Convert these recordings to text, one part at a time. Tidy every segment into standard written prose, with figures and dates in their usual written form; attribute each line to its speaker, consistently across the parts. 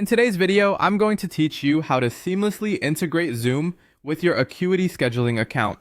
Speaker 1: In today's video, I'm going to teach you how to seamlessly integrate Zoom with your Acuity scheduling account.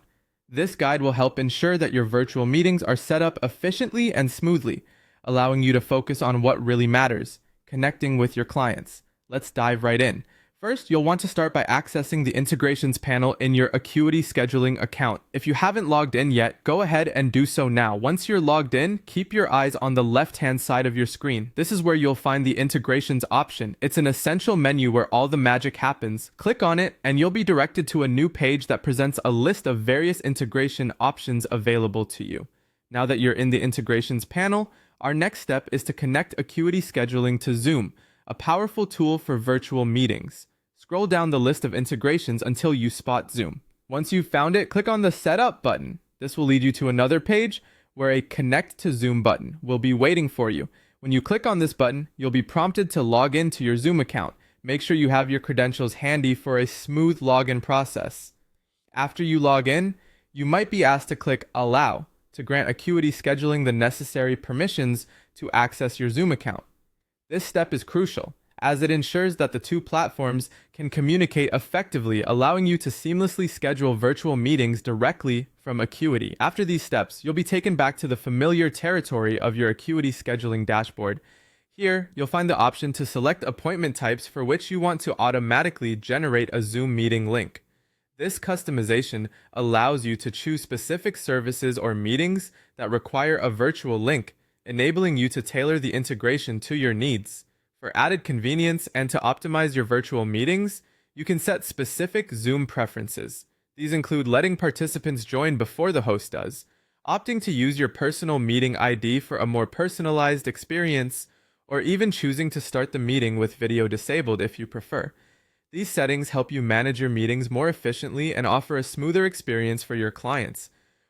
Speaker 1: This guide will help ensure that your virtual meetings are set up efficiently and smoothly, allowing you to focus on what really matters, connecting with your clients. Let's dive right in. First, you'll want to start by accessing the integrations panel in your Acuity scheduling account. If you haven't logged in yet, go ahead and do so now. Once you're logged in, keep your eyes on the left-hand side of your screen. This is where you'll find the integrations option. It's an essential menu where all the magic happens. Click on it, and you'll be directed to a new page that presents a list of various integration options available to you. Now that you're in the integrations panel, our next step is to connect Acuity scheduling to Zoom, a powerful tool for virtual meetings. Scroll down the list of integrations until you spot Zoom. Once you've found it, click on the Setup button. This will lead you to another page where a Connect to Zoom button will be waiting for you. When you click on this button, you'll be prompted to log into your Zoom account. Make sure you have your credentials handy for a smooth login process. After you log in, you might be asked to click Allow to grant Acuity scheduling the necessary permissions to access your Zoom account. This step is crucial, as it ensures that the two platforms can communicate effectively, allowing you to seamlessly schedule virtual meetings directly from Acuity. After these steps, you'll be taken back to the familiar territory of your Acuity scheduling dashboard. Here, you'll find the option to select appointment types for which you want to automatically generate a Zoom meeting link. This customization allows you to choose specific services or meetings that require a virtual link, enabling you to tailor the integration to your needs. For added convenience and to optimize your virtual meetings, you can set specific Zoom preferences. These include letting participants join before the host does, opting to use your personal meeting ID for a more personalized experience, or even choosing to start the meeting with video disabled if you prefer. These settings help you manage your meetings more efficiently and offer a smoother experience for your clients.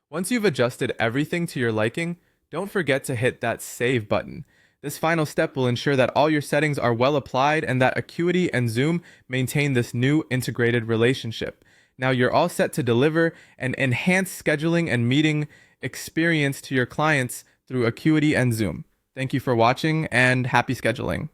Speaker 1: Once you've adjusted everything to your liking, don't forget to hit that Save button. This final step will ensure that all your settings are well applied and that Acuity and Zoom maintain this new integrated relationship. Now you're all set to deliver an enhanced scheduling and meeting experience to your clients through Acuity and Zoom. Thank you for watching and happy scheduling.